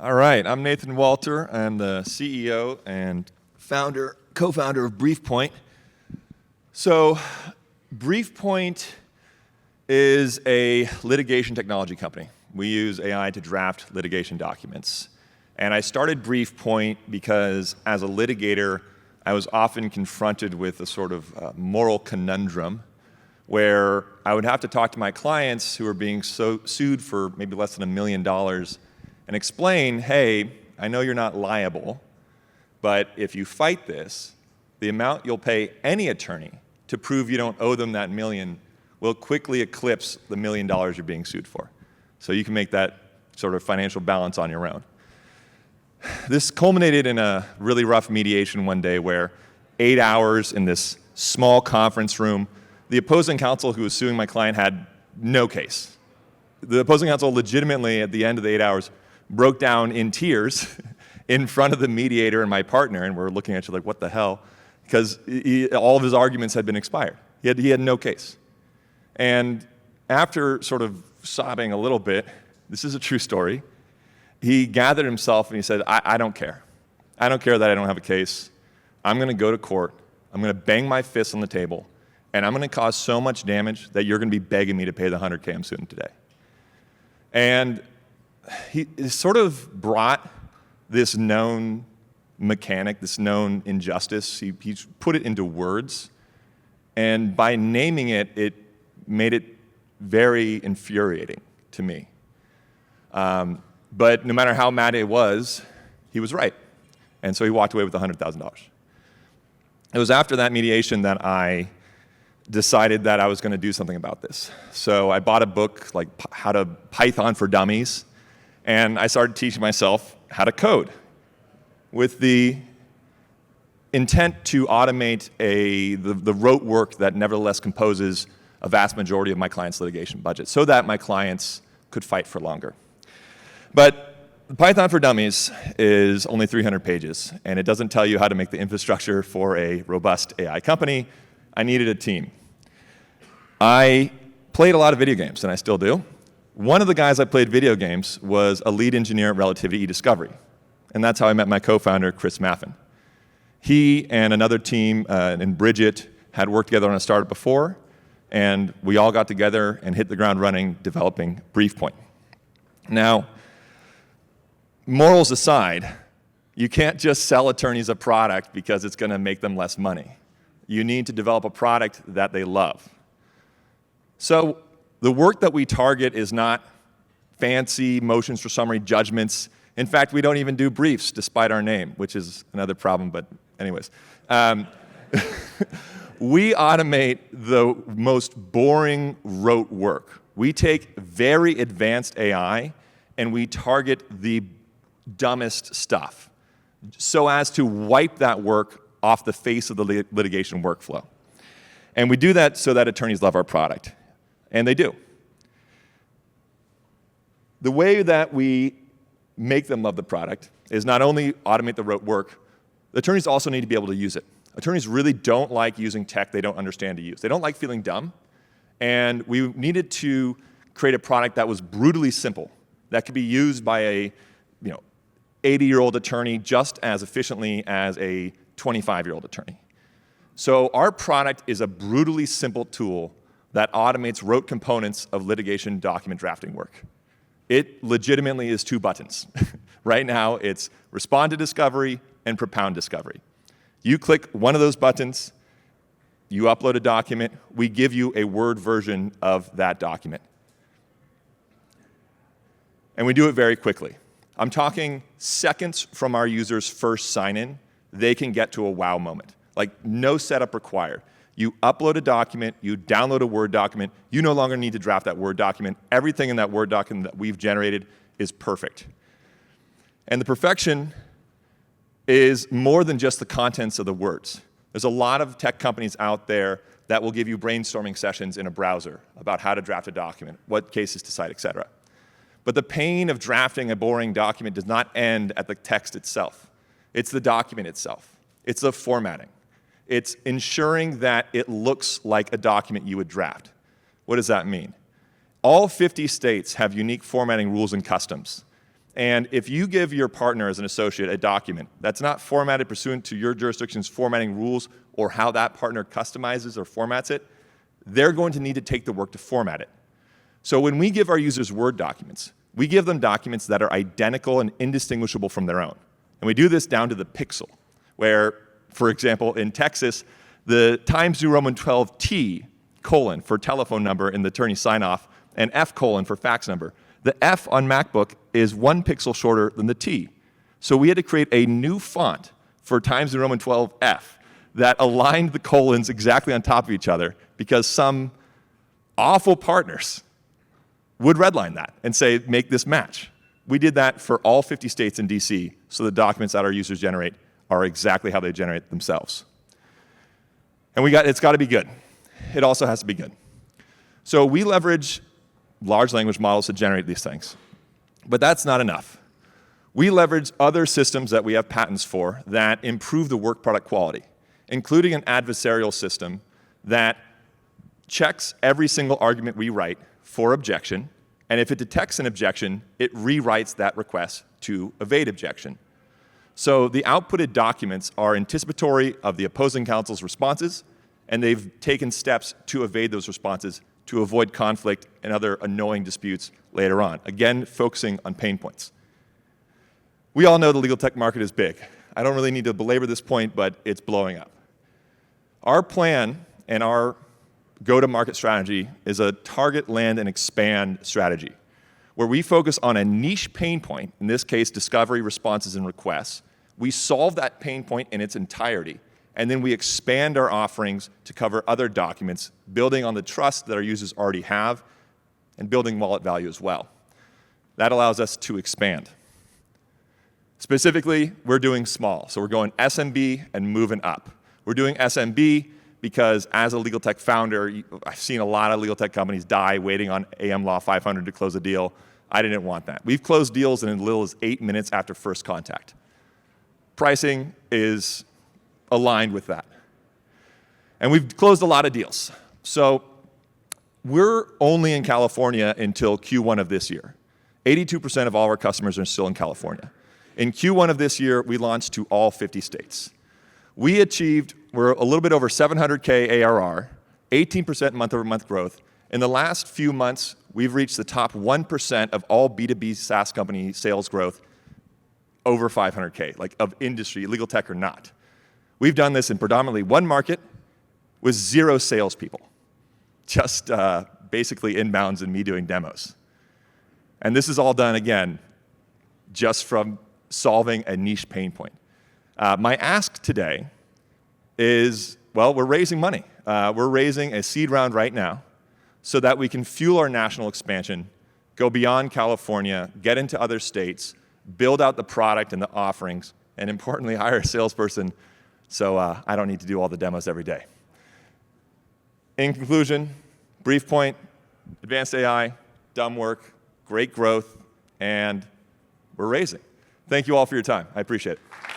All right, I'm Nathan Walter. I'm the CEO and co-founder of Briefpoint. So, Briefpoint is a litigation technology company. We use AI to draft litigation documents. And I started Briefpoint because as a litigator, I was often confronted with a sort of moral conundrum where I would have to talk to my clients who were being sued for maybe less than $1 million and explain, hey, I know you're not liable, but if you fight this, the amount you'll pay any attorney to prove you don't owe them that million will quickly eclipse the $1 million you're being sued for. So you can make that sort of financial balance on your own. This culminated in a really rough mediation one day where 8 hours in this small conference room, the opposing counsel who was suing my client had no case. The opposing counsel legitimately, at the end of the 8 hours, broke down in tears in front of the mediator and my partner, and we're looking at each other like, what the hell? Because all of his arguments had been expired. He had no case. And after sort of sobbing a little bit, this is a true story, he gathered himself and he said, I don't care. I don't care that I don't have a case. I'm going to go to court. I'm going to bang my fist on the table, and I'm going to cause so much damage that you're going to be begging me to pay the $100K I'm suing today. And he sort of brought this known mechanic, this known injustice. He put it into words, and by naming it, it made it very infuriating to me. But no matter how mad it was, he was right. And so he walked away with $100,000. It was after that mediation that I decided that I was going to do something about this. So I bought a book like How to Python for Dummies, and I started teaching myself how to code with the intent to automate the rote work that nevertheless composes a vast majority of my clients' litigation budget so that my clients could fight for longer. But Python for Dummies is only 300 pages, and it doesn't tell you how to make the infrastructure for a robust AI company. I needed a team. I played a lot of video games, and I still do. One of the guys I played video games was a lead engineer at Relativity eDiscovery, and that's how I met my co-founder, Chris Maffin. He and another team, and Bridget, had worked together on a startup before, and we all got together and hit the ground running developing Briefpoint. Now, morals aside, you can't just sell attorneys a product because it's going to make them less money. You need to develop a product that they love. So the work that we target is not fancy motions for summary judgments. In fact, we don't even do briefs despite our name, which is another problem, but anyways. We automate the most boring rote work. We take very advanced AI and we target the dumbest stuff so as to wipe that work off the face of the litigation workflow. And we do that so that attorneys love our product. And they do. The way that we make them love the product is not only automate the rote work, the attorneys also need to be able to use it. Attorneys really don't like using tech they don't understand to use. They don't like feeling dumb. And we needed to create a product that was brutally simple, that could be used by a 80-year-old attorney just as efficiently as a 25-year-old attorney. So our product is a brutally simple tool that automates rote components of litigation document drafting work. It legitimately is 2 buttons. Right now, it's respond to discovery and propound discovery. You click one of those buttons, you upload a document, we give you a Word version of that document. And we do it very quickly. I'm talking seconds from our users' first sign-in, they can get to a wow moment. Like, no setup required. You upload a document, you download a Word document, you no longer need to draft that Word document. Everything in that Word document that we've generated is perfect. And the perfection is more than just the contents of the words. There's a lot of tech companies out there that will give you brainstorming sessions in a browser about how to draft a document, what cases to cite, et cetera. But the pain of drafting a boring document does not end at the text itself. It's the document itself. It's the formatting. It's ensuring that it looks like a document you would draft. What does that mean? All 50 states have unique formatting rules and customs. And if you give your partner as an associate a document that's not formatted pursuant to your jurisdiction's formatting rules or how that partner customizes or formats it, they're going to need to take the work to format it. So when we give our users Word documents, we give them documents that are identical and indistinguishable from their own. And we do this down to the pixel, where, for example, in Texas, the Times New Roman 12 T colon for telephone number in the attorney sign-off and F colon for fax number. The F on MacBook is 1 pixel shorter than the T. So we had to create a new font for Times New Roman 12 F that aligned the colons exactly on top of each other because some awful partners would redline that and say, make this match. We did that for all 50 states in DC, so the documents that our users generate are exactly how they generate themselves. And it's got to be good. It also has to be good. So we leverage large language models to generate these things. But that's not enough. We leverage other systems that we have patents for that improve the work product quality, including an adversarial system that checks every single argument we write for objection, and if it detects an objection, it rewrites that request to evade objection. So the outputted documents are anticipatory of the opposing counsel's responses, and they've taken steps to evade those responses to avoid conflict and other annoying disputes later on, again, focusing on pain points. We all know the legal tech market is big. I don't really need to belabor this point, but it's blowing up. Our plan and our go-to-market strategy is a target, land, and expand strategy, where we focus on a niche pain point, in this case, discovery, responses, and requests. We solve that pain point in its entirety, and then we expand our offerings to cover other documents, building on the trust that our users already have, and building wallet value as well. That allows us to expand. Specifically, we're doing small, so we're going SMB and moving up. We're doing SMB because as a legal tech founder, I've seen a lot of legal tech companies die waiting on AM Law 500 to close a deal. I didn't want that. We've closed deals in as little as 8 minutes after first contact. Pricing is aligned with that. And we've closed a lot of deals. So we're only in California until Q1 of this year. 82% of all our customers are still in California. In Q1 of this year, we launched to all 50 states. We're a little bit over 700K ARR, 18% month-over-month growth. In the last few months, we've reached the top 1% of all B2B SaaS company sales growth over 500K, like of industry, legal tech or not. We've done this in predominantly one market with 0 salespeople, just basically inbounds and me doing demos. And this is all done, again, just from solving a niche pain point. My ask today is, well, we're raising money. We're raising a seed round right now so that we can fuel our national expansion, go beyond California, get into other states, build out the product and the offerings, and importantly, hire a salesperson so I don't need to do all the demos every day. In conclusion, Briefpoint, advanced AI, dumb work, great growth, and we're raising. Thank you all for your time. I appreciate it.